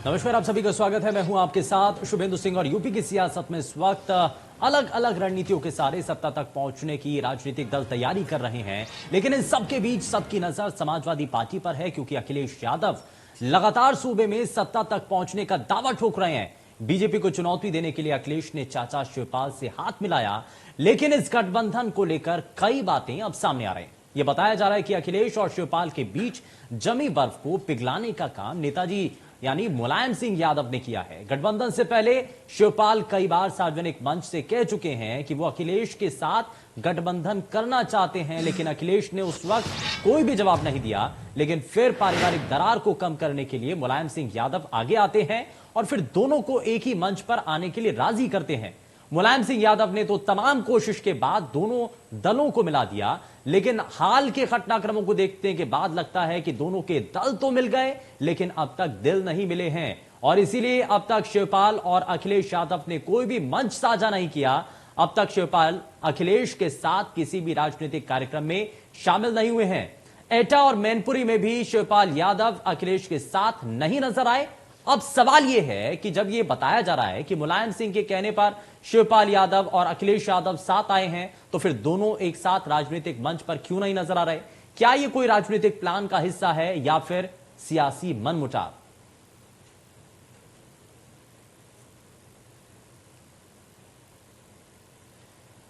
नमस्कार, आप सभी का स्वागत है। मैं हूं आपके साथ शुभेंदु सिंह और यूपी की सियासत में इस वक्त अलग अलग रणनीतियों के सारे सत्ता तक पहुंचने की राजनीतिक दल तैयारी कर रहे हैं, लेकिन इन सबके बीच सबकी नजर समाजवादी पार्टी पर है, क्योंकि अखिलेश यादव लगातार सूबे में सत्ता तक पहुंचने का दावा ठोक रहे हैं। बीजेपी को चुनौती देने के लिए अखिलेश ने चाचा शिवपाल से हाथ मिलाया, लेकिन इस गठबंधन को लेकर कई बातें अब सामने आ रही हैं। यह बताया जा रहा है कि अखिलेश और शिवपाल के बीच जमी बर्फ को पिघलाने का काम नेताजी यानी मुलायम सिंह यादव ने किया है। गठबंधन से पहले शिवपाल कई बार सार्वजनिक मंच से कह चुके हैं कि वो अखिलेश के साथ गठबंधन करना चाहते हैं, लेकिन अखिलेश ने उस वक्त कोई भी जवाब नहीं दिया। लेकिन फिर पारिवारिक दरार को कम करने के लिए मुलायम सिंह यादव आगे आते हैं और फिर दोनों को एक ही मंच पर आने के लिए राजी करते हैं। मुलायम सिंह यादव ने तो तमाम कोशिश के बाद दोनों दलों को मिला दिया, लेकिन हाल के घटनाक्रमों को देखने के बाद लगता है कि दोनों के दल तो मिल गए, लेकिन अब तक दिल नहीं मिले हैं। और इसीलिए अब तक शिवपाल और अखिलेश यादव ने कोई भी मंच साझा नहीं किया। अब तक शिवपाल अखिलेश के साथ किसी भी राजनीतिक कार्यक्रम में शामिल नहीं हुए हैं। एटा और मैनपुरी में भी शिवपाल यादव अखिलेश के साथ नहीं नजर आए। अब सवाल यह है कि जब यह बताया जा रहा है कि मुलायम सिंह के कहने पर शिवपाल यादव और अखिलेश यादव साथ आए हैं, तो फिर दोनों एक साथ राजनीतिक मंच पर क्यों नहीं नजर आ रहे? क्या यह कोई राजनीतिक प्लान का हिस्सा है या फिर सियासी मनमुटाव?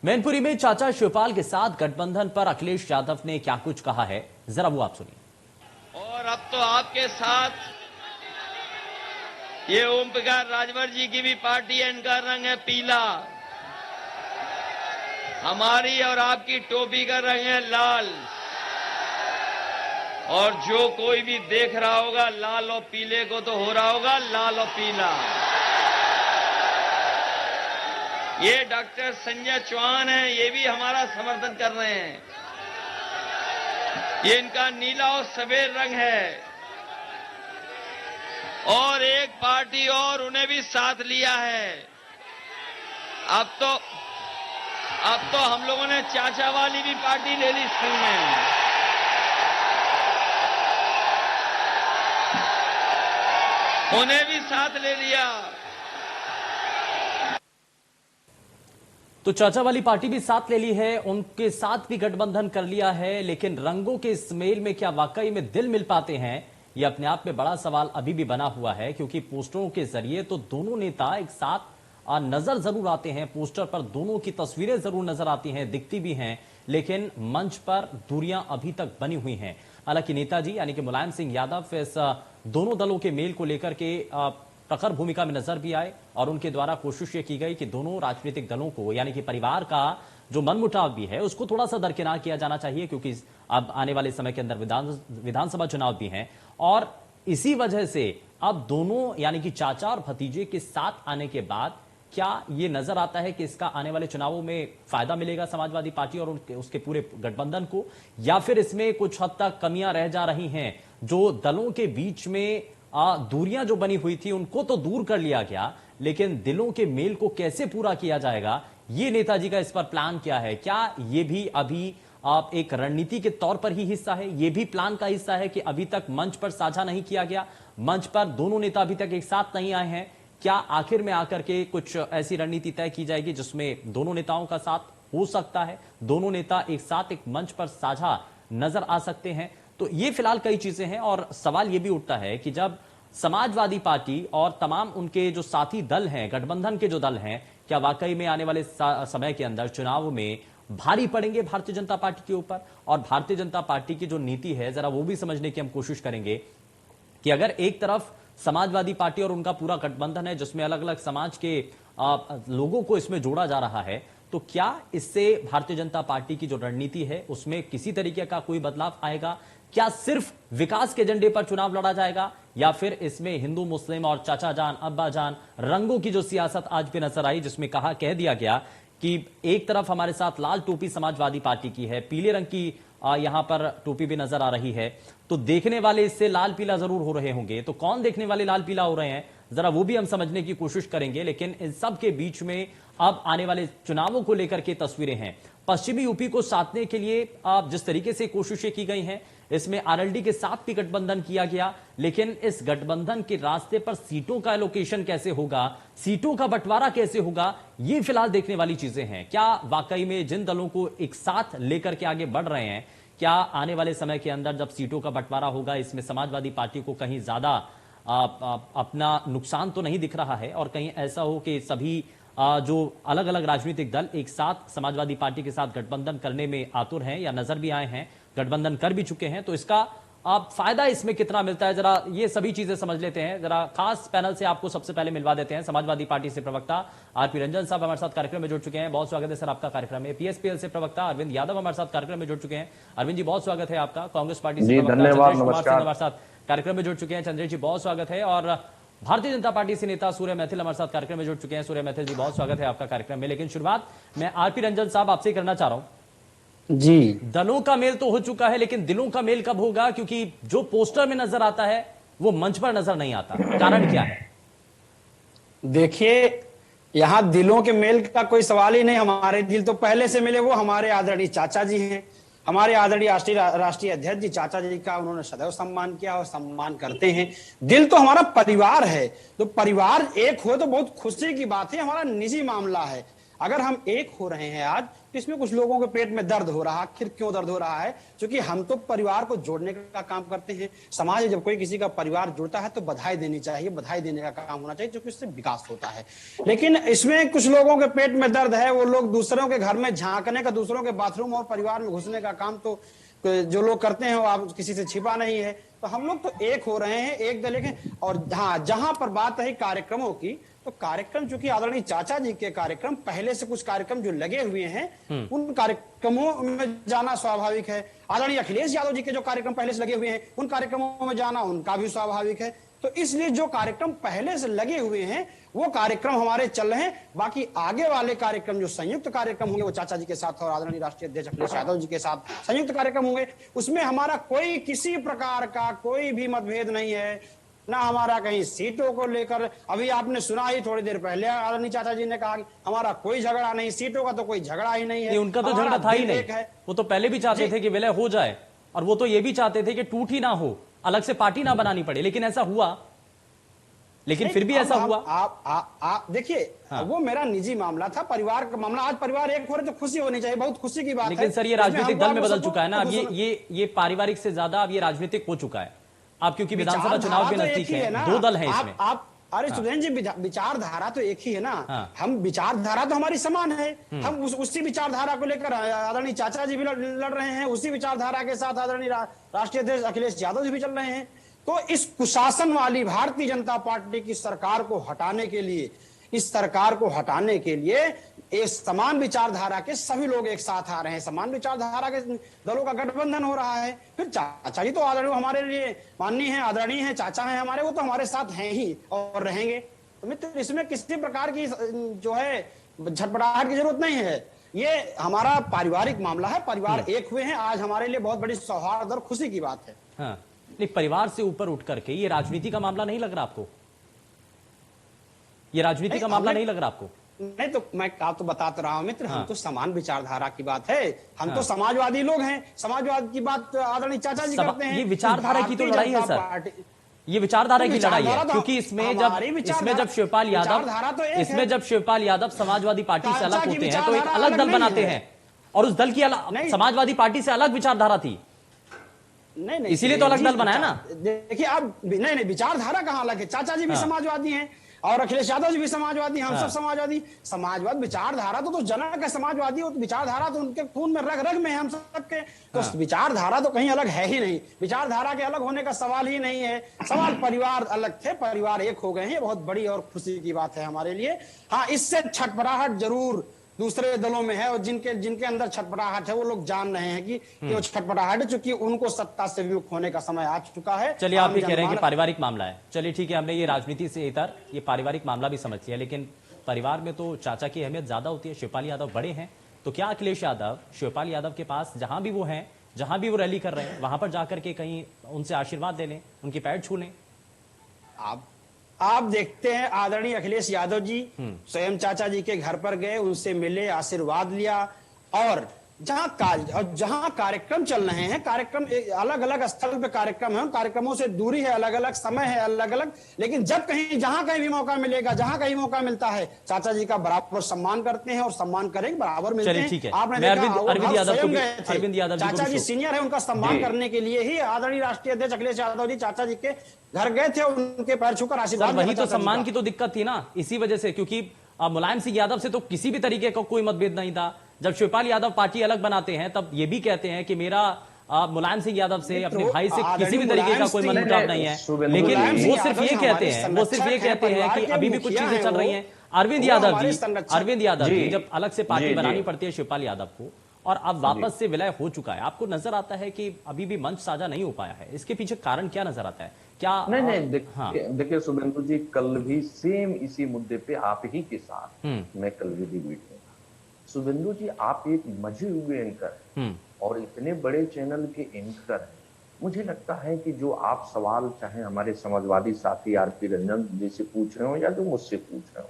मैनपुरी में चाचा शिवपाल के साथ गठबंधन पर अखिलेश यादव ने क्या कुछ कहा है, जरा वो आप सुनिए। और अब तो आपके साथ ये ओम प्रकाश राजभर जी की भी पार्टी है, इनका रंग है पीला। हमारी और आपकी टोपी का रंग है लाल। और जो कोई भी देख रहा होगा लाल और पीले को, तो हो रहा होगा लाल और पीला। ये डॉक्टर संजय चौहान है, ये भी हमारा समर्थन कर रहे हैं। ये इनका नीला और सफेद रंग है। और एक पार्टी और उन्हें भी साथ लिया है। अब तो हम लोगों ने चाचा वाली भी पार्टी ले ली संग में। उन्हें भी साथ ले लिया। तो चाचा वाली पार्टी भी साथ ले ली है, उनके साथ भी गठबंधन कर लिया है, लेकिन रंगों के इस मेल में क्या वाकई में दिल मिल पाते हैं? यह अपने आप में बड़ा सवाल अभी भी बना हुआ है, क्योंकि पोस्टरों के जरिए तो दोनों नेता एक साथ नजर जरूर आते हैं। पोस्टर पर दोनों की तस्वीरें जरूर नजर आती हैं, दिखती भी हैं, लेकिन मंच पर दूरियां अभी तक बनी हुई हैं। हालांकि नेताजी यानी कि मुलायम सिंह यादव इस दोनों दलों के मेल को लेकर के प्रखर भूमिका में नजर भी आए और उनके द्वारा कोशिश ये की गई कि दोनों राजनीतिक दलों को यानी कि परिवार का जो मनमुटाव भी है उसको थोड़ा सा दरकिनार किया जाना चाहिए, क्योंकि अब आने वाले समय के अंदर विधानसभा चुनाव भी हैं। और इसी वजह से अब दोनों यानी कि चाचा और भतीजे के साथ आने के बाद क्या ये नजर आता है कि इसका आने वाले चुनावों में फायदा मिलेगा समाजवादी पार्टी और उसके पूरे गठबंधन को, या फिर इसमें कुछ हद तक कमियां रह जा रही हैं? जो दलों के बीच में दूरियां जो बनी हुई थी उनको तो दूर कर लिया गया, लेकिन दिलों के मेल को कैसे पूरा किया जाएगा, ये नेताजी का इस पर प्लान क्या है? क्या ये भी अभी आप एक रणनीति के तौर पर ही हिस्सा है? ये भी प्लान का हिस्सा है कि अभी तक मंच पर साझा नहीं किया गया, मंच पर दोनों नेता अभी तक एक साथ नहीं आए हैं? क्या आखिर में आकर के कुछ ऐसी रणनीति तय की जाएगी जिसमें दोनों नेताओं का साथ हो सकता है, दोनों नेता एक साथ एक मंच पर साझा नजर आ सकते हैं? तो ये फिलहाल कई चीजें हैं और सवाल ये भी उठता है कि जब समाजवादी पार्टी और तमाम उनके जो साथी दल हैं, गठबंधन के जो दल हैं, क्या वाकई में आने वाले समय के अंदर चुनाव में भारी पड़ेंगे भारतीय जनता पार्टी के ऊपर? और भारतीय जनता पार्टी की जो नीति है जरा वो भी समझने की हम कोशिश करेंगे कि अगर एक तरफ समाजवादी पार्टी और उनका पूरा गठबंधन है जिसमें अलग अलग समाज के लोगों को इसमें जोड़ा जा रहा है, तो क्या इससे भारतीय जनता पार्टी की जो रणनीति है उसमें किसी तरीके का कोई बदलाव आएगा? क्या सिर्फ विकास के एजेंडे पर चुनाव लड़ा जाएगा, या फिर इसमें हिंदू मुस्लिम और चाचा जान अब्बा जान रंगों की जो सियासत आज भी नजर आई, जिसमें कह दिया गया कि एक तरफ हमारे साथ लाल टोपी समाजवादी पार्टी की है, पीले रंग की यहां पर टोपी भी नजर आ रही है, तो देखने वाले इससे लाल पीला जरूर हो रहे होंगे। तो कौन देखने वाले लाल पीला हो रहे हैं, जरा वो भी हम समझने की कोशिश करेंगे। लेकिन इन सब के बीच में अब आने वाले चुनावों को लेकर के तस्वीरें हैं। पश्चिमी यूपी को साधने के लिए जिस तरीके से कोशिशें की गई हैं, इसमें आरएलडी के साथ भी गठबंधन किया गया, लेकिन इस गठबंधन के रास्ते पर सीटों का एलोकेशन कैसे होगा, सीटों का बंटवारा कैसे होगा, ये फिलहाल देखने वाली चीजें हैं। क्या वाकई में जिन दलों को एक साथ लेकर के आगे बढ़ रहे हैं, क्या आने वाले समय के अंदर जब सीटों का बंटवारा होगा, इसमें समाजवादी पार्टी को कहीं ज्यादा अपना नुकसान तो नहीं दिख रहा है, और कहीं ऐसा हो कि सभी जो अलग अलग राजनीतिक दल एक साथ समाजवादी पार्टी के साथ गठबंधन करने में आतुर हैं या नजर भी आए हैं, गठबंधन कर भी चुके हैं, तो इसका आप फायदा इसमें कितना मिलता है, जरा ये सभी चीजें समझ लेते हैं। जरा खास पैनल से आपको सबसे पहले मिलवा देते हैं। समाजवादी पार्टी से प्रवक्ता आरपी रंजन साहब हमारे साथ कार्यक्रम में जुड़ चुके हैं, बहुत स्वागत है सर आपका कार्यक्रम में। पीएसपीएल से प्रवक्ता अरविंद यादव हमारे साथ कार्यक्रम में जुड़ चुके हैं। अरविंद जी बहुत स्वागत है आपका। कांग्रेस पार्टी से धन्यवाद, हमारे साथ कार्यक्रम में जुड़ चुके हैं। चंद्रेश जी बहुत स्वागत है। और भारतीय जनता पार्टी से नेता सूर्य मैथिल हमारे साथ कार्यक्रम में जुड़ चुके हैं। सूर्य मैथिल जी बहुत स्वागत है आपका कार्यक्रम में। लेकिन शुरुआत मैं आरपी रंजन साहब आपसे करना चाह रहा हूं जी। दलों का मेल तो हो चुका है, लेकिन दिलों का मेल कब होगा? क्योंकि जो पोस्टर में नजर आता है वो मंच पर नजर नहीं आता, कारण क्या है? देखिए, यहां दिलों के मेल का कोई सवाल ही नहीं। हमारे दिल तो पहले से मिले, वो हमारे आदरणीय चाचा जी हैं, हमारे आदरणीय राष्ट्रीय अध्यक्ष जी चाचा जी का उन्होंने सदैव सम्मान किया और सम्मान करते हैं। दिल तो हमारा परिवार है, तो परिवार एक हो तो बहुत खुशी की बात है। हमारा निजी मामला है। अगर हम एक हो रहे हैं आज, तो इसमें कुछ लोगों के पेट में दर्द हो रहा है। आखिर क्यों दर्द हो रहा है? क्योंकि हम तो परिवार को जोड़ने का काम करते हैं। समाज में जब कोई किसी का परिवार जुड़ता है तो बधाई देनी चाहिए, बधाई देने का काम होना चाहिए, क्योंकि इससे विकास होता है। लेकिन इसमें कुछ लोगों के पेट में दर्द है। वो लोग दूसरों के घर में झांकने का, दूसरों के बाथरूम और परिवार में घुसने का काम तो जो लोग करते हैं वो आप किसी से छिपा नहीं है। तो हम लोग तो एक हो रहे हैं, एक दल एक। और हाँ, जहां पर बात है कार्यक्रमों की, तो कार्यक्रम चूंकि आदरणीय चाचा जी के कार्यक्रम पहले से कुछ कार्यक्रम जो लगे हुए हैं, उन कार्यक्रमों में जाना स्वाभाविक है। आदरणीय अखिलेश यादव जी के जो कार्यक्रम पहले से लगे हुए हैं, उन कार्यक्रमों में जाना उनका भी स्वाभाविक है। तो इसलिए जो कार्यक्रम पहले से लगे हुए हैं वो कार्यक्रम हमारे चल रहे हैं। बाकी आगे वाले कार्यक्रम जो संयुक्त कार्यक्रम होंगे, वो चाचा जी के साथ और आदरणीय राष्ट्रीय अध्यक्ष अखिलेश यादव जी के साथ संयुक्त कार्यक्रम होंगे। उसमें हमारा कोई किसी प्रकार का कोई भी मतभेद नहीं है, ना हमारा कहीं सीटों को लेकर। अभी आपने सुना ही थोड़ी देर पहले आदरणीय चाचा जी ने कहा कि हमारा कोई झगड़ा नहीं, सीटों का तो कोई झगड़ा ही नहीं है। उनका तो झगड़ा था ही नहीं, वो तो पहले भी चाहते थे कि विलय हो जाए, और वो तो ये भी चाहते थे कि टूट ही ना हो, अलग से पार्टी ना बनानी पड़े, लेकिन ऐसा हुआ। लेकिन फिर भी ऐसा हुआ। आप देखिए, वो मेरा निजी मामला था, परिवार का मामला। आज परिवार एक हो रहे तो खुशी होनी चाहिए, बहुत खुशी की बात है। लेकिन सर ये राजनीतिक दल में बदल चुका है ना अब, ये पारिवारिक से ज्यादा अब ये राजनीतिक हो चुका है। आप क्योंकि विधानसभा चुनाव के नजदीक है, दो दल हैं इसमें। अरे सुधीर जी, विचारधारा तो एक ही है ना। हम विचारधारा तो हमारी समान है। हम उसी विचारधारा को लेकर आदरणीय चाचा जी भी लड़ रहे हैं, उसी विचारधारा के साथ आदरणीय राष्ट्रीय अध्यक्ष अखिलेश यादव जी भी चल रहे हैं। तो इस कुशासन वाली भारतीय जनता पार्टी की सरकार को हटाने के लिए, इस सरकार को हटाने के लिए एक समान विचारधारा के सभी लोग एक साथ आ रहे हैं। समान विचारधारा के दलों का गठबंधन हो रहा है। फिर चाचा जी तो आदरणीय हमारे लिए माननीय है, आदरणीय है, चाचा है हमारे, वो तो हमारे साथ हैं ही और रहेंगे। तो मित्र, इसमें किसी प्रकार की जो है झटपटाहट की जरूरत नहीं है। ये हमारा पारिवारिक मामला है, परिवार एक हुए हैं। आज हमारे लिए बहुत बड़ी सौहार्द और खुशी की बात है। हाँ, नहीं, परिवार से ऊपर उठ करके ये राजनीति का मामला नहीं लग रहा आपको? ये राजनीति का मामला नहीं लग रहा आपको? नहीं, तो मैं आप तो बता तो रहा हूं मित्र। हम तो समान विचारधारा की बात है। हम तो समाजवादी लोग हैं। समाजवाद की बात आदरणीय चाचा जी करते हैं। ये विचारधारा की तो लड़ाई है सर, ये विचारधारा की लड़ाई है। क्योंकि इसमें जब शिवपाल यादव समाजवादी पार्टी से अलग होते हैं तो एक अलग दल बनाते हैं, और उस दल की समाजवादी पार्टी से अलग विचारधारा थी। नहीं, इसीलिए तो अलग दल बनाया ना। देखिए, अब नहीं, विचारधारा कहाँ अलग है? चाचा जी भी समाजवादी हैं और अखिलेश यादव जी भी समाजवादी, हम सब समाजवादी। समाजवाद विचारधारा तो जनक है, समाजवादी हो तो विचारधारा तो उनके खून में रग रग में है हम सबके। तो विचारधारा तो कहीं अलग है ही नहीं। विचारधारा के अलग होने का सवाल ही नहीं है। सवाल परिवार अलग थे, परिवार एक हो गए हैं, बहुत बड़ी और खुशी की बात है हमारे लिए। हाँ, इससे छटपटाहट जरूर दूसरे दलों में है, और जिनके अंदर छटपटाहट है वो लोग जान रहे हैं कि वो छटपटाहट है, चूंकि उनको सत्ता से विमुख होने का समय आ चुका है। चलिए, आप ये कह रहे हैं कि पारिवारिक मामला है। चलिए ठीक है, हमने ये राजनीति से इतर ये पारिवारिक मामला भी समझ लिया, लेकिन परिवार में तो चाचा की अहमियत ज्यादा होती है। शिवपाल यादव बड़े हैं, तो क्या अखिलेश यादव शिवपाल यादव के पास जहां भी वो हैं, जहां भी वो रैली कर रहे हैं, वहां पर जाकर के कहीं उनसे आशीर्वाद ले लें, उनकी पैर छू लें? आप देखते हैं, आदरणीय अखिलेश यादव जी स्वयं चाचा जी के घर पर गए, उनसे मिले, आशीर्वाद लिया, और जहां कार्यक्रम चल रहे हैं, कार्यक्रम अलग अलग स्थल पे कार्यक्रम है, कार्यक्रमों से दूरी है, अलग अलग समय है, अलग अलग, लेकिन जब कहीं जहां कहीं भी मौका मिलेगा, जहां कहीं मौका मिलता है, चाचा जी का बराबर सम्मान करते हैं और सम्मान करेंगे, बराबर मिलते हैं। ठीक है, आपने मैं देखा अरविंद यादव को भी, अरविंद यादव चाचा जी सीनियर है, उनका सम्मान करने के लिए ही आदरणीय राष्ट्रीय अध्यक्ष अखिलेश यादव जी चाचा जी के घर गए थे, उनके पैर छूकर आशीर्वाद। वही तो सम्मान की तो दिक्कत थी ना, इसी वजह से, क्योंकि मुलायम सिंह यादव से तो किसी भी तरीके का कोई मतभेद नहीं था। जब शिवपाल यादव पार्टी अलग बनाते हैं तब ये भी कहते हैं कि मेरा मुलायम सिंह यादव से, अपने भाई से किसी भी तरीके का कोई मनमुटाव नहीं है, लेकिन वो सिर्फ ये कहते हैं कि अभी भी कुछ चीजें चल रही हैं। अरविंद यादव जी जब अलग से पार्टी बनानी पड़ती है शिवपाल यादव को, और अब वापस से विलय हो चुका है, आपको नजर आता है कि अभी भी मंच साझा नहीं हो पाया है, इसके पीछे कारण क्या नजर आता है? क्या नहीं देखिए शुभेंदु जी, कल भी सेम इसी मुद्दे पे आप ही के साथ मैं कल भी डिबेट में था। शुभेंदु जी, आप एक मजे हुए एंकर हैं और इतने बड़े चैनल के एंकर हैं, मुझे लगता है कि जो आप सवाल चाहे हमारे समाजवादी साथी आरपी रंजन जी से पूछ रहे हो या जो मुझसे पूछ रहे हो,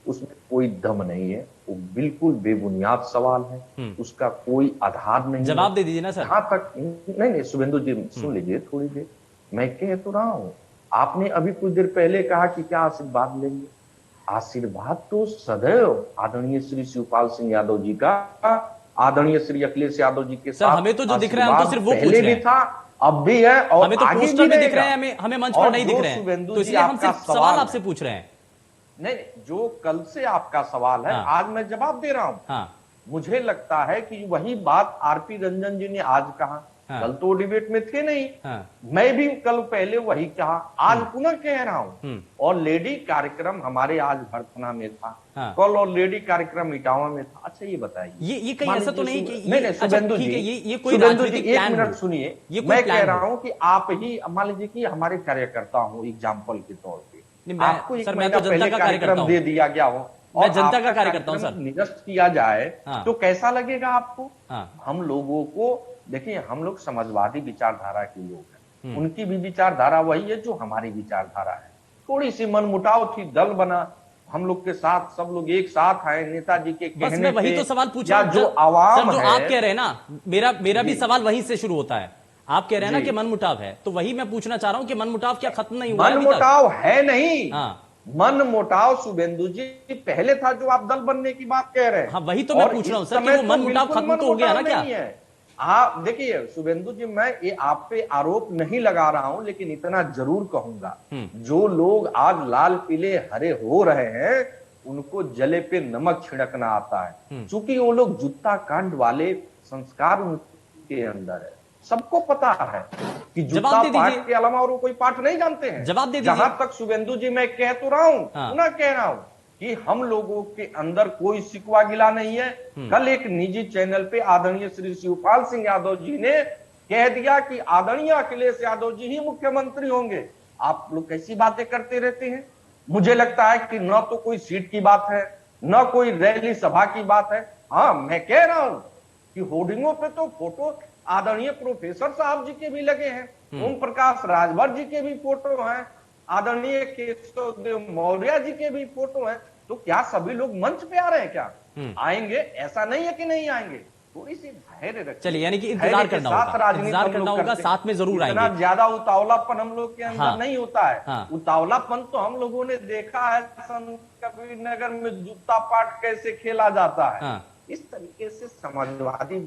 उसमें कोई दम नहीं है, वो बिल्कुल बेबुनियाद सवाल है, उसका कोई आधार नहीं। जवाब दे दीजिए ना सर। जहां तक नहीं शुभेंदु जी सुन लीजिए थोड़ी देर, मैं कह तो रहा हूं, आपने अभी कुछ देर पहले कहा कि क्या आशीर्वाद लेंगे। आशीर्वाद तो सदैव आदरणीय श्री शिवपाल सिंह यादव जी का, आदरणीय श्री अखिलेश यादव जी के साथ हमें तो जो दिख रहा है हम तो सिर्फ वो पूछ रहे हैं। पहले भी था, अब भी है, और हमें तो पोस्टर में दिख रहे हैं, हमें मंच पर नहीं दिख रहे हैं, तो इसलिए हम सिर्फ सवाल आपसे पूछ रहे हैं। नहीं, जो कल से आपका सवाल है, आज मैं जवाब दे रहा हूं। मुझे लगता है कि वही बात आरपी रंजन जी ने आज कहा, कल तो डिबेट में थे नहीं, मैं भी कल पहले वही कहा, आज पुनः कह रहा हूं। और लेडी कार्यक्रम हमारे आज भरथना में था, कल और लेडी कार्यक्रम इटावा में था। अच्छा ये बताइए, ये कहीं ऐसा तो नहीं कि नहीं शुभेंदु जी, ये कोई राजनीतिक एक मिनट सुनिए, मैं कह रहा हूं कि आप ही मान लीजिए कि हमारे कार्यकर्ता हो एग्जाम्पल के तौर पर, आपको एक महीना पहले कार्यक्रम दे दिया गया हो और जनता का कार्यकर्ता हूं सर, निरस्त किया जाए तो कैसा लगेगा आपको? हम लोगों को देखिए, हम लोग समाजवादी विचारधारा के लोग हैं, उनकी भी विचारधारा वही है जो हमारी विचारधारा है। थोड़ी सी मनमुटाव थी, दल बना, हम लोग के साथ सब लोग एक साथ आए, नेताजी के कहने मैं वही तो सवाल पूछ रहा हूं, जो आवाम जो आप कह रहे हैं ना, मेरा भी सवाल वहीं से शुरू होता है। आप कह रहे हैं ना कि मनमुटाव है, तो वही मैं पूछना चाह रहा हूं कि मनमुटाव क्या खत्म नहीं हुआ? मनमुटाव है नहीं, मनमुटाव शुभेंदु जी पहले था जो आप दल बनने की बात कह रहे हैं। हाँ वही तो मैं पूछ रहा हूं सर, कि वो मनमुटाव खत्म तो हो गया ना क्या? आप देखिए शुभेंदु जी, मैं ये आप पे आरोप नहीं लगा रहा हूं, लेकिन इतना जरूर कहूंगा, जो लोग आज लाल पीले हरे हो रहे हैं उनको जले पे नमक छिड़कना आता है, क्योंकि वो लोग जूता कांड वाले संस्कार उनके अंदर है। सबको पता है कि जूता पाठ के अलावा और कोई पाठ नहीं जानते हैं। जवाब दे दीजिए। जहां तक शुभेंदु जी मैं कह तो रहा हूं, पुनः कह रहा हूं कि हम लोगों के अंदर कोई शिकवा गिला नहीं है। कल एक निजी चैनल पे आदरणीय श्री शिवपाल सिंह यादव जी ने कह दिया कि आदरणीय अखिलेश यादव जी ही मुख्यमंत्री होंगे। आप लोग कैसी बातें करते रहते हैं? मुझे लगता है कि न तो कोई सीट की बात है, न कोई रैली सभा की बात है। हाँ, मैं कह रहा हूं कि होर्डिंगों पे तो फोटो आदरणीय प्रोफेसर साहब जी के भी लगे हैं, ओम प्रकाश राजभर जी के भी फोटो हैं, आदरणीय केशव देव मौर्य जी के भी फोटो हैं। तो क्या सभी लोग मंच पे आ रहे हैं? क्या आएंगे? ऐसा नहीं है कि नहीं आएंगे, थोड़ी सी धैर्य रखें। चलिए, यानी कि इंतजार करना होगा, साथ में जरूर आएंगे। इतना ज्यादा उतावलापन हम लोग के अंदर नहीं होता है। उतावलापन तो हम लोगों ने देखा है कबीर नगर में जूता पाट कैसे खेला जाता है। इस तरीके से समाजवादी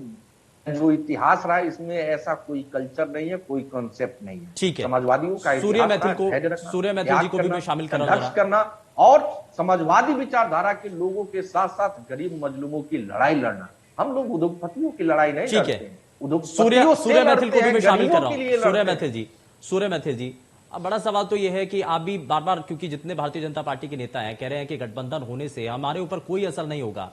जो इतिहास रहा है, इसमें ऐसा कोई कल्चर नहीं है, कोई कॉन्सेप्ट नहीं है। ठीक है, समाजवादियों का सूर्य मैथिल जी को भी मैं शामिल करना और समाजवादी विचारधारा के लोगों के साथ साथ गरीब मजलूमों की लड़ाई लड़ना। हम लोग उद्योगपतियों की लड़ाई नहीं लड़ते हैं। सूर्य मैथिल को भी मैं शामिल कर रहा हूं। सूर्य मैथिल जी, अब बड़ा सवाल तो यह है कि आप भी बार बार, क्योंकि जितने भारतीय जनता पार्टी के नेता हैं कह रहे हैं कि गठबंधन होने से हमारे ऊपर कोई असर नहीं होगा,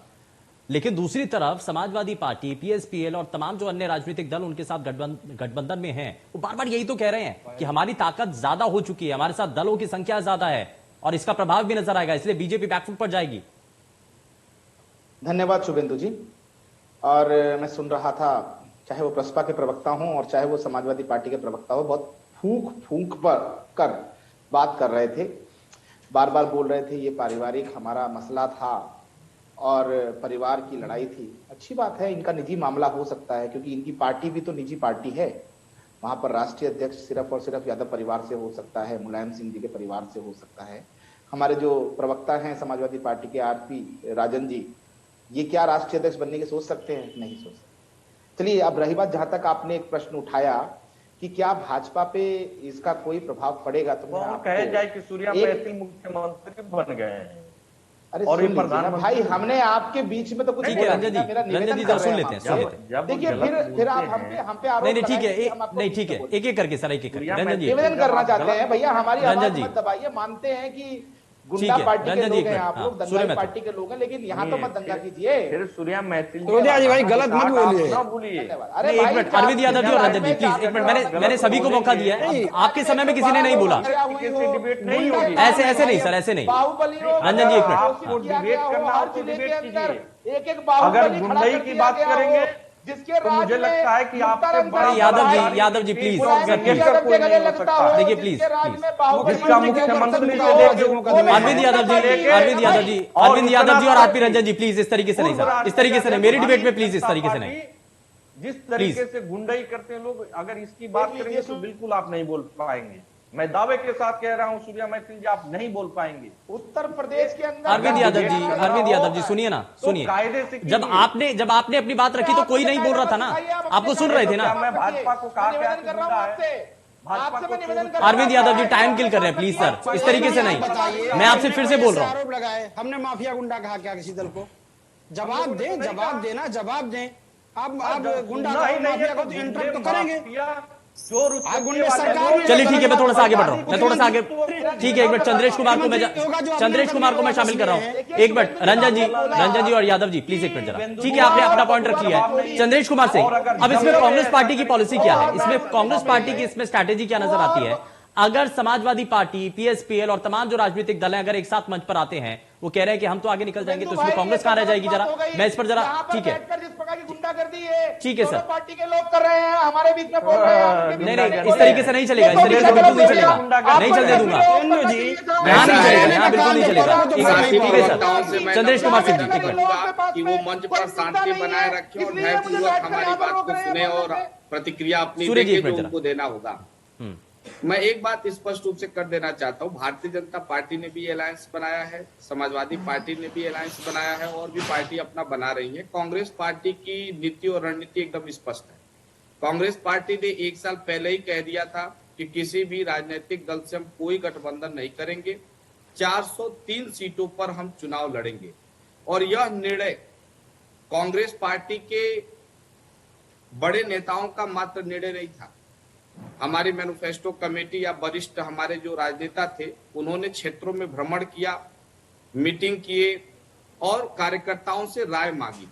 लेकिन दूसरी तरफ समाजवादी पार्टी, पीएसपीएल और तमाम जो अन्य राजनीतिक दल उनके साथ गठबंधन में हैं, वो बार बार यही तो कह रहे हैं कि हमारी ताकत ज्यादा हो चुकी है, हमारे साथ दलों की संख्या ज्यादा है और इसका प्रभाव भी नजर आएगा, इसलिए बीजेपी बैकफुट पर जाएगी। धन्यवाद शुभेंदु जी। और मैं सुन रहा था, चाहे वो प्रसपा के प्रवक्ता हों और चाहे वो समाजवादी पार्टी के प्रवक्ता हो, बहुत फूंक पर कर बात कर रहे थे, बार बार बोल रहे थे ये पारिवारिक हमारा मसला था और परिवार की लड़ाई थी। अच्छी बात है, इनका निजी मामला हो सकता है, क्योंकि इनकी पार्टी भी तो निजी पार्टी है। वहां पर राष्ट्रीय अध्यक्ष सिर्फ और सिर्फ यादव परिवार से हो सकता है, मुलायम सिंह जी के परिवार से हो सकता है। हमारे जो प्रवक्ता हैं समाजवादी पार्टी के आरपी राजन जी, ये क्या राष्ट्रीय अध्यक्ष बनने की सोच सकते हैं? नहीं सोच सकते। चलिए, अब रही बात, जहां तक आपने एक प्रश्न उठाया कि क्या भाजपा पे इसका कोई प्रभाव पड़ेगा, तो कौन कहे जाए कि सूर्या महतील मुख्यमंत्री बन गए हैं। अरे और ये सुन लीजिए ना भाई, हमने आपके बीच में तो कुछ ठीक है रंजन जी, रंजन जी सुन लेते हैं। देखिए, फिर आप हम पे आरोप नहीं ठीक है, नहीं ठीक है, एक एक करके सर, एक एक करके रंजन जी निवेदन करना चाहते हैं भैया, हमारी आवाज मत दबाइए। मानते हैं कि गुंडा पार्टी के लोग हैं आप लोग, दंगा पार्टी के लोग हैं, लेकिन यहाँ तो मत दंगा कीजिए। फिर सूर्या महतील जी भाई गलत मत बोलिए। अरे एक मिनट, अरविंद यादव जी और रंजन जी प्लीज एक मिनट, मैंने सभी को मौका दिया है, आपके समय में किसी ने नहीं बोला। डिबेट नहीं होगी, ऐसे नहीं सर, ऐसे नहीं। बाहुबली रंजन जी एक मिनट, आपको डिबेट करना हो तो डिबेट कीजिए। एक बाहुबली अगर गुंडई की बात करेंगे जिसके तो मुझे लगता है कि आपसे बड़ा यादव जी प्लीज देखिए प्लीज, जिसका मुख्यमंत्री अरविंद यादव जी और आरपी रंजन जी प्लीज इस तरीके से नहीं सर, इस तरीके से नहीं, मेरी डिबेट में प्लीज इस तरीके से नहीं। जिस तरीके से गुंडई करते हैं लोग, अगर इसकी बात करेंगे तो बिल्कुल आप नहीं बोल पाएंगे। मैं दावे के साथ कह रहा हूं सूर्या महतील जी, आप नहीं बोल पाएंगे। उत्तर प्रदेश के अंदर अरविंद यादव जी सुनिए ना, सुनिए। जब आपने अपनी बात रखी तो कोई नहीं बोल रहा था ना, आपको सुन रहे थे ना। मैं भाजपा को कहा अरविंद यादव जी टाइम किल कर रहे हैं प्लीज सर, इस तरीके से नहीं। मैं आपसे फिर से बोल रहा हूँ, आरोप लगाए हमने माफिया गुंडा कहा क्या किसी दल को? जवाब दें, जवाब देना, जवाब दें। आप गुंडा माफिया को इंटरप्ट तो करेंगे। चलिए ठीक है, मैं थोड़ा सा आगे बढ़ रहा हूँ, मैं थोड़ा सा आगे, ठीक है एक मिनट, चंद्रेश कुमार को मैं शामिल कर रहा हूँ। एक मिनट रंजन जी और यादव जी प्लीज एक मिनट जरा, ठीक है आपने अपना पॉइंट रख लिया है। चंद्रेश कुमार सिंह, अब इसमें कांग्रेस पार्टी की पॉलिसी क्या है, इसमें कांग्रेस पार्टी की इसमें स्ट्रैटेजी क्या नजर आती है? अगर समाजवादी पार्टी, पीएसपीएल और तमाम जो राजनीतिक दल हैं अगर एक साथ मंच पर आते हैं, वो कह रहे हैं कि हम तो आगे निकल जाएंगे, तो इसमें कांग्रेस कहां रह जाएगी? जरा मैं इस पर जरा, ठीक है ठीक है सर, पार्टी के लोग कर रहे हैं, हमारे बीच में बोल रहे हैं। नहीं इस तरीके से नहीं चलेगा, इस तरीके से बिल्कुल नहीं चलेगा, नहीं चलने दूंगा, यहाँ नहीं चलेगा, यहाँ बिल्कुल नहीं चलेगा। ठीक है सर, चंद्रेश कुमार सिंह जी एक मिनट, कि वो मंच पर शांति बनाए रखे और न्यायपूर्वक हमारी बात को सुने और प्रतिक्रिया अपनी देके जो उनको देना होगा। मैं एक बात स्पष्ट रूप से कर देना चाहता हूं, भारतीय जनता पार्टी ने भी अलायंस बनाया है, समाजवादी पार्टी ने भी अलायंस बनाया है और भी पार्टी अपना बना रही है। कांग्रेस पार्टी की नीति और रणनीति एकदम स्पष्ट है। कांग्रेस पार्टी ने 1 साल पहले ही कह दिया था कि किसी भी राजनीतिक दल से हम कोई गठबंधन नहीं करेंगे, 403 सीटों पर हम चुनाव लड़ेंगे। और यह निर्णय कांग्रेस पार्टी के बड़े नेताओं का मात्र निर्णय नहीं था। हमारी मैनिफेस्टो कमेटी या वरिष्ठ हमारे जो राजनेता थे, उन्होंने क्षेत्रों में भ्रमण किया, मीटिंग किए और कार्यकर्ताओं से राय मांगी।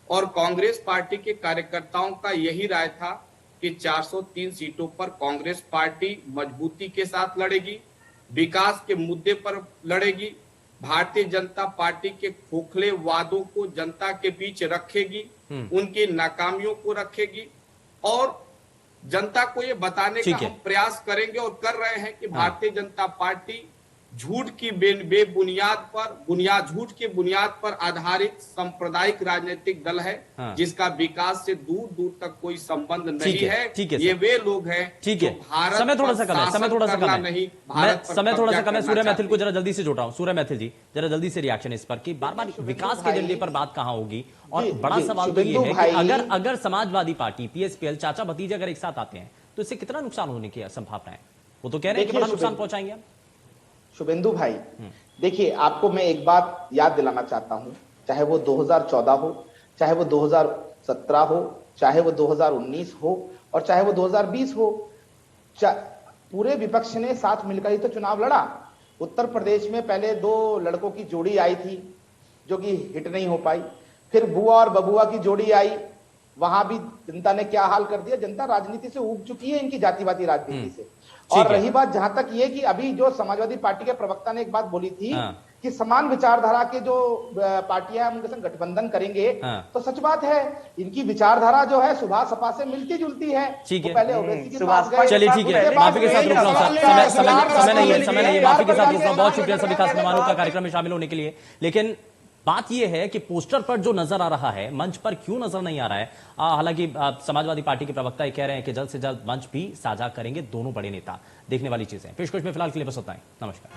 और कांग्रेस पार्टी के कार्यकर्ताओं का यही राय था कि 403 सीटों पर कांग्रेस पार्टी मजबूती के साथ लड़ेगी, विकास के मुद्दे पर लड़ेगी, भारतीय जनता पार्टी के खोखले वादों को जनता के बीच रखेगी, उनकी नाकामियों को रखेगी और जनता को ये बताने का हम प्रयास करेंगे और कर रहे हैं कि भारतीय जनता पार्टी झूठ की झूठ के बुनियाद पर आधारित सांप्रदायिक राजनीतिक दल है, जिसका विकास से दूर दूर तक कोई संबंध नहीं है। ये वे लोग हैं, ठीक है, समय थोड़ा सा कम है, समय थोड़ा सा कम है। सूर्य मैथिल को जरा जल्दी से जोड़ रहा हूँ। सूर्य मैथिल जी जरा जल्दी से रिएक्शन इस पर कि बार बार विकास के एजेंडे पर बात कहाँ होगी। और बड़ा सवाल तो ये है कि अगर समाजवादी पार्टी, पीएसपीएल, चाचा भतीजे अगर एक साथ आते हैं तो इससे कितना नुकसान होने की संभावना है? वो तो कह रहे हैं कि बड़ा नुकसान पहुंचाएंगे। शुभेंदु भाई, देखिए आपको मैं एक बात याद दिलाना चाहता हूं, चाहे वो 2014 हो, चाहे वो 2017 हो, चाहे वो 2019 हो और चाहे वो 2020 हो, पूरे विपक्ष ने साथ मिलकर ही तो चुनाव लड़ा। उत्तर प्रदेश में पहले 2 लड़कों की जोड़ी आई थी जो कि हिट नहीं हो पाई, फिर बुआ और बबुआ की जोड़ी आई, वहां भी जनता ने क्या हाल कर दिया। जनता राजनीति से ऊब चुकी है, इनकी जातिवादी राजनीति से। और रही बात जहां तक ये कि अभी जो समाजवादी पार्टी के प्रवक्ता ने एक बात बोली थी कि समान विचारधारा के जो पार्टियां उनके संग गठबंधन करेंगे, तो सच बात है, इनकी विचारधारा जो है सुभाष सपा से मिलती जुलती है। ठीक है, पहले ओवैसी के पास गए, चलिए ठीक है, माफी के साथ रुक रहा हूं, समय नहीं है, माफी के साथ रुक रहा हूं। बहुत शुक्रिया सभी खास मेहमानों का कार्यक्रम में शामिल होने के लिए। लेकिन बात यह है कि पोस्टर पर जो नजर आ रहा है मंच पर क्यों नजर नहीं आ रहा है। हालांकि समाजवादी पार्टी के प्रवक्ता ये कह रहे हैं कि जल्द से जल्द मंच भी साझा करेंगे दोनों बड़े नेता। देखने वाली चीजें पेशकश में फिलहाल के लिए बस होता है। नमस्कार।